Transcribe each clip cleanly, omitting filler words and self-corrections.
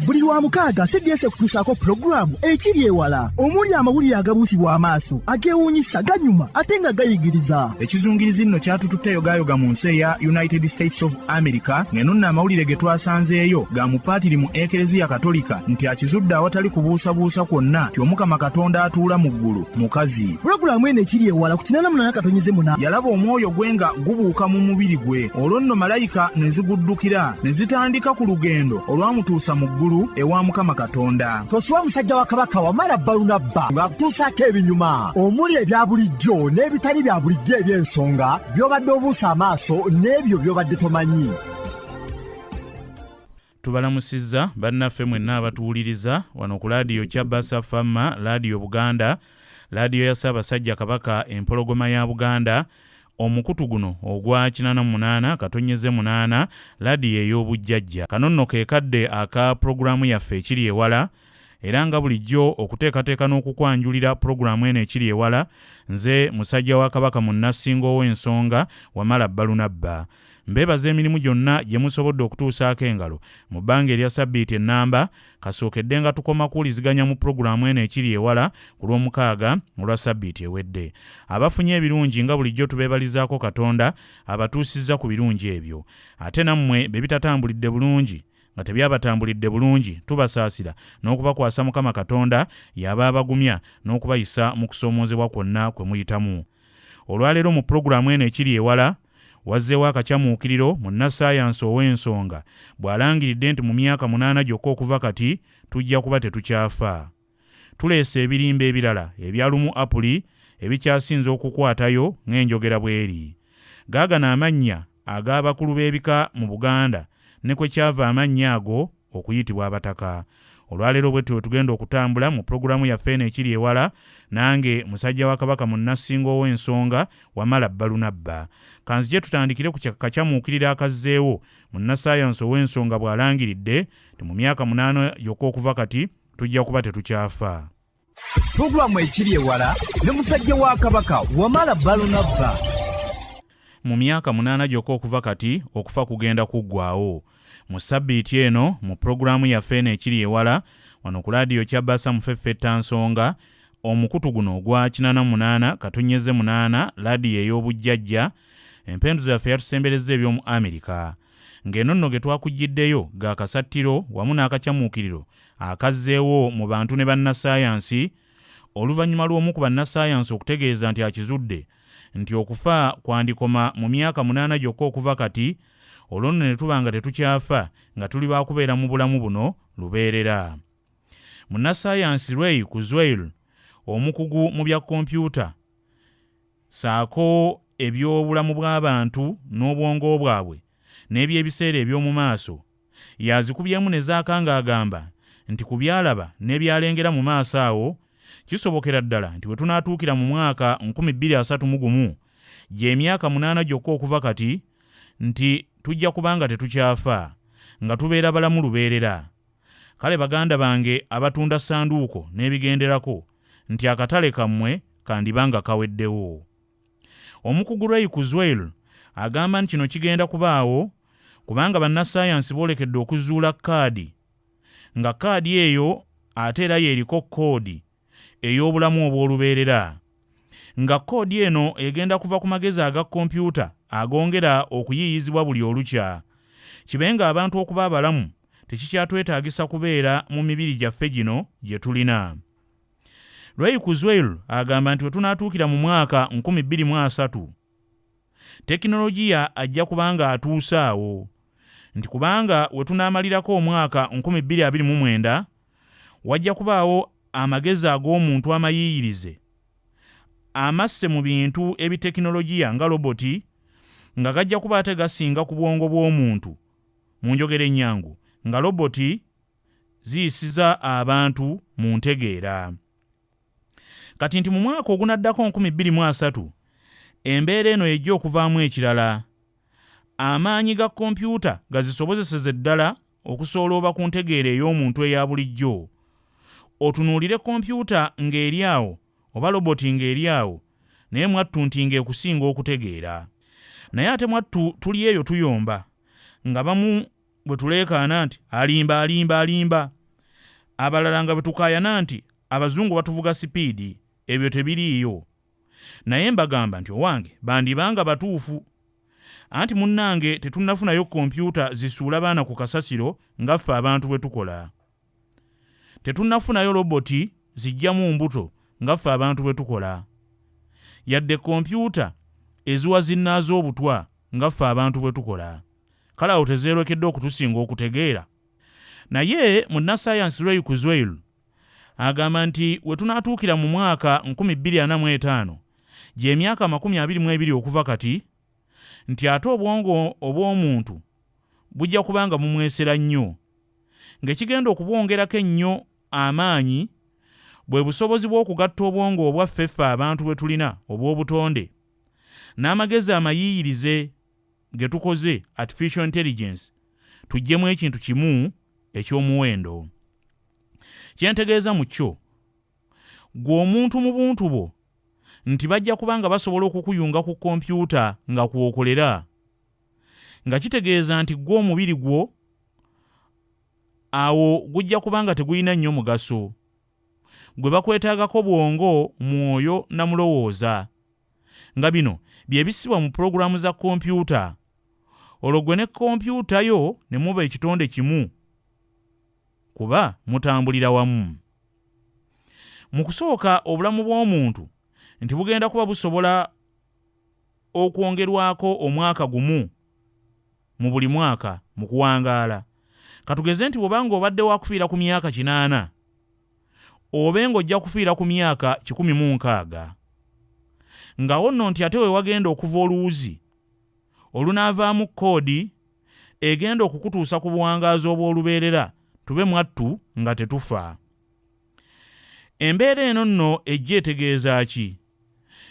buli lwa mukaaga CBS ekutuusaako pulogulaamu ekiri ewala omuli amawulire agabuusibwa amaaso ageewuunyisa ganyuma ate nga gayigiriza. Ekizungirizi nno kyatututte yogayoga mu nsi eya United States of America ng'eno nno amawulire ge twasanzeeyo ga mupaatiri mu Ekereziya Katolika nti akizudde awatali kubuusabuusa kwonna nti Omukama Katonda atuula mu ggulu mukazi. Pulogulaamu eno ekiri ewala ku 88 yalaba omwoyo gwe nga gubuuka mu mubiri gwe. Olwo nno malayika ne ziguddukira ne zitandika ku lugendo olwamutuusa mu ggulu ewa Mukama Katonda. Toswa musajja wa Kabaka Wamala Balunabba ng'akutuusaako ebinyuma omuli ebya bulijjo n'ebitali bya bulijjo eby'ensonga by'obadde obuusa amaaso n'ebyo by'obadde tomanyi. Tubalamusizza bannaffe mwenna abatuwuliriza wano ku laadiyo Kyabasa Famma, laadiyo Buganda, laadiyo ya Ssaabasajja Kabaka empologoma ya Buganda, omukutu guno ogwa 88 laadiyo ey'obujjajja. Kano nno ke kadde aka pulogulaamu yaffe ekiri ewala, era nga bulijjo okuteekateeka n'okukwanjulira pulogulaamu eno ekiri ewala, nze musajja wa Kabaka munnasingo w'ensonga Wamala Balunabba. Mbeebaza emirimu gyonna gye musobodde okutuusaako engalo mu bbanga erya sabbiiti ennamba kasookedde nga tukoma kuwuliziganya mu pulogulaamu eno ekiri ewala ku lw'omukaaga olwa sabbiiti ewedde. Abafunye ebirungi nga bulijjo tubeebalizaako Katonda abatuusizza ku birungi ebyo. Ate nammwe be bitatambulidde bulungi nga tebyabatambulidde bulungi tubasaasira n'okubakwasa Mukama Katonda yaba abagumya n'okubayisa mu kusoomoozebwa kwonna kwe muyitamu. Olwaleero mu pulogulaamu eno ekiri ewala wazzeewo akakyamuukiriro munnasaayansi ow'ensonga bw'alangiridde nti mu myaka 8 gyokka okuva kati tujja kuba tetukyafa. Tuleese ebirimba ebirala ebya lumu apuli ebikyasinze okukwatayo ng'enjogera bw'eri. Gaagana amannya ag'abakulu b'ebika mu Buganda ne kwe kyava amannya ago okuyitibwa abataka. Olwaleero bwetyo tugenda okutambula mu pulogulaamu yaffe eno ekiri ewala, nange musajja wa Kabaka munnasingo w'ensonga Wamala Balunabba. Kanzije tutandikire ku kakyamuukirira akazzeewo munnasaayansi ow'ensonga bw'alangiridde nti mu myaka 8 gyokka okuva kati tujja kuba tetukyafa. Pulogulaamu ekiri ewala ne musajja wa Kabaka Wamala Balunabba. Mu myaka 8 gyokka okuva kati okufa kugenda kuggwaawo. Mu sabbiiti eno mu pulogulaamu yaffe eno ekiri ewala wano ku laadiyo Kyabasa mufeffetta nsonga omukutu guno ogwa 88 laadiyo ey'obujjajja empenduzo yaffe yatusembereza eby'omu Amerika. Ng'eno nno ge twakugiddeyo ga kasattiro wamu n'akakyamuukiriro akazzeewo mu bantu ne bannasaayansi oluvannyuma lw'omu ku bannasaayansi okutegeeza nti akizudde nti okufa kwandikoma mu myaka 8 gyokka okuva kati olwo nno ne tuba nga tetukyafa nga tuli baakubeera mu bulamu buno lubeerera. Munnasaayansi Ray Kurzweil omukugu mu bya kompyuta saako eby'obulamu bw'abantu n'obwongo bwabwe n'ebyebiseera eby'omu maaso yazikubyemu ne zaakanga agamba nti ku byalaba n'ebyalengera mu maaso awo kisobokera ddala nti we tunaatuukira mu mwaka 2031 gy'emyaka 8 gyokka okuva kati nti tujja kubanga tetukyafa nga tubeera balamu lubeerera. Kale baganda bange abatunda sanduuko n'ebigenderako nti akatale kammwe kandibanga kaweddewo. Omukugu Ray Kurzweil agamba nti kino kigenda kubaawo kubanga bannasaayansi boolekedde okuzuula kaadi, nga kaadi eyo ate era yeriko koodi ey'obulamu obw'olubeerera, nga koodi eno egenda kuva ku magezi aga kompyuta agongera okuyiiyizibwa buli olukya. Kibenga abantu okuba abalamu tekikyatwetaagisa kubeera mu mibiri gyaffe gino gye tulina. Ray Kurzweil agamba nti we tunaatuukira mu mwaka 2030 tekinologiya ajja kubanga atuuse awo, nti kubanga we tunaamalirako omwaka 2029 wajja kubaawo amagezi ag'omuntu amayiiyirize amasse mu bintu ebitekinologiya nga roboti nga gajja kuba ate gasinga ku bwongo bw'omuntu. Mu njogera ennyangu nga roboti ziyisiza abantu mu ntegeera. Kati nti mu mwaka ogunaddako 2030 embeera eno ejja okuvaamu ekirala. Amaanyi ga kompyuta gazisobozeseze ddala okusoolooba ku ntegeera ey'omuntu eya bulijjo. Otunuulire kompyuta ng'eri awo oba roboti ng'eri awo naye mwattu nti ng'ekusinga okutegeera. Naye ate mwattu tuli eyo tuyomba nga bamu bwe tuleekaana nti alimba, abalala nga bwe tukaayana nti abazungu batuvuga sipiidi, ebyo tebiriiyo. Naye mbagamba nti owange bandibanga batuufu. Anti munnange tetunnafunayo kompyuta zisuula baana ku kasasiro nga ffe abantu bwe tukola. Tetunnafunayo roboti zijjamu mbuto nga ffe abantu bwe tukola. Yadde kompyuta eziwa zinnaazo obutwa nga ffe abantu bwe tukola. Kale awo tezeerekedde okutusinga okutegeera. Naye munnasaayansi Ray Kuzzweil agamba nti we tunaatuukira mu mwaka 2045 gy'emyaka 22 okuva kati, nti ate obwongo obw'omuntu bujja kubanga mumwesera nnyo, ng'ekigenda okubwongerako ennyo amaanyi bwe busobozi bw'okugatta obwongo obwaffe ffe abantu bwe tulina obw'obutonde n'amagezi amayiiyirize ge tukoze artificial intelligence tuggyemu ekintu kimu eky'omuwendo. Kyentegeeza mu kyo, gwe omuntu mu buntu bwo nti bajja kubanga basobola okukuyunga ku kompyuta nga kwokolera, nga kitegeeza nti gwe omubiri gwo awo gujja kubanga tegulina nnyo mugaso. Gwe bakwetaagako bwongo, mwoyo na mulowooza, nga bino bye bisibwa mu pulogulaamu za kompyuta. Olwo gwe ne kompyuta yo ne muba ekitonde kimu, kuba mutambulira wamu. Mu kusooka obulamu bw'omuntu nti bugenda kuba busobola okwongerwako omwaka gumu mu buli mwaka mu kuwangaala. Katugeze nti bw'obanga obadde wakufiira ku myaka 8, obenga ojja kufiira ku myaka 16, nga wonno nti ate we wagenda okuva oluwuzi olunaavaamu koodi egenda okukutuusa ku buwangaazi obw'olubeerera tube mwattu nga tetufa. Embeera eno nno ejja etegeeza ki?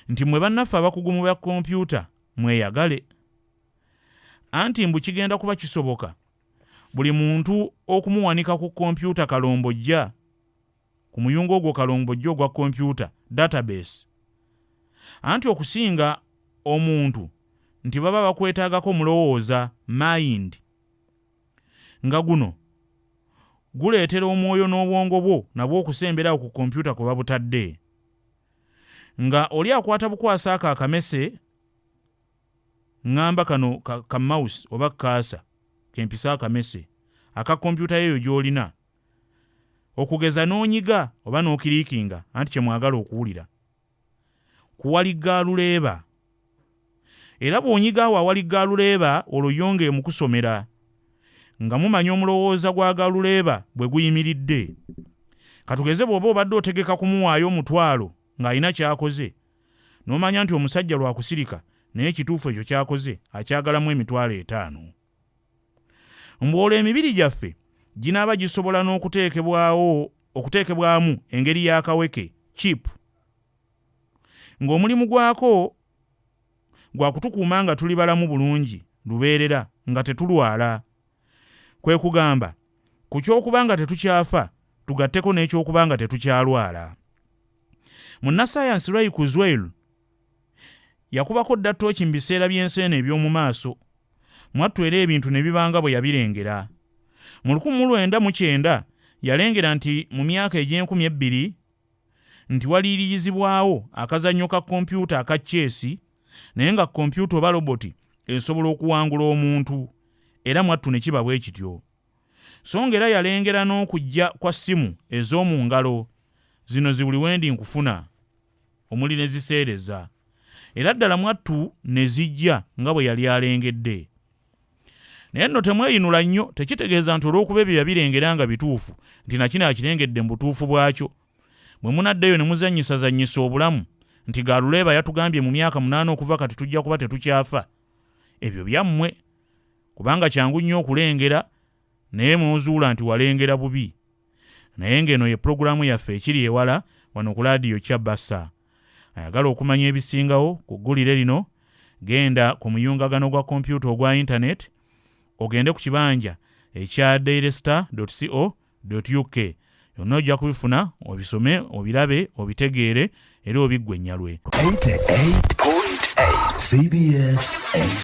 Nti mwe bannaffe abakugu mu bya kompyuta mweyagale. Anti mbu kigenda kuba kisoboka buli muntu okumuwanika ku kompyuta kalombojja, ku muyungo ogwo kalombojja ogwa kompyuta database. Anti okusinga omuntu nti baba bakwetaagako mulowooza mind, nga guno guleetera omwoyo n'obwongo bwo nabwo okusemberawo ku kompyuta kwe babutadde. Nga oli akwata bukwasa akamese, ngamba kano ka mouse oba kaasa kempisa akamese aka kompyuta yeyo gy'olina, okugeza n'onyiga oba n'okiriikinga, anti kye mwagala okuwulira, kuwaligga luleeba. Era bw'onyiga awo awaligga luleeba olwo yonge mu kusomera, nga mumanya omulowooza gwa galuleeba bwe guyimiridde. Katugeze bw'oba obadde otegeka kumuwaayo omutwalo ng'alina ky'akoze, n'omanya nti omusajja lwakusirika naye ekituufu ekyo ky'akoze akyagalamu emitwalo 5. Mbw'olwo emibiri gyaffe ginaaba gisobola n'okuteekebwamu engeri y'akaweke chip, ng'omulimu gwako gwa kutukuuma nga tuli balamu bulungi lubeerera nga tetulwala. Kwe kugamba ku ky'okubanga tetukyafa tugatteko n'ekyokubanga tetukyalwala. Munnasaayansi Ray Kuzzweil yakubako dda ttooki mu biseera by'enseena eby'omu maaso, mwattu era ebintu ne bibanga bwe yabirengera. Mu 1909 yalengera nti mu myaka eg'2000 nti waliirizibwawo akazannyo ka kompyuta aka chess, naye nga kompyuta oba roboti esobola okuwangula omuntu, era mwattu ne kiba bwe kityo. So ng'era yalengera n'okujja kwa ssimu ez'omu ngalo, zino zibuli wendi nkufuna, omuli ne ziseereza, era ddala mwattu ne zijja nga bwe yali alengedde. Naye nno temweyinula nnyo, tekitegeeza nti olw'okuba ebyo yabirengera nga bituufu nti nakino akirengedde mu butuufu bwakyo. Bwe munaddeyo ne muzannyisa obulamu nti Galuleeba yatugambye mu myaka 8 okuva kati tujja kuba tetukyafa, ebyo byammwe, kubanga kyangu nnyo okulengera naye mwozuula nti walengera bubi. Naye ng'eno ye pulogulaamu yaffe ekiri ewala wano ku laadiyo Kyabasa. Ayagala okumanya ebisingawo ku ggulire lino, genda ku muyungagano gwa kompyuta ogwa internet, ogende ku kibanja ekya dailystar.co.uk. Yonna ojja kubifuna, obisome, obirabe, obitegeere era obiggwe nnyalwe. 88.8 CBS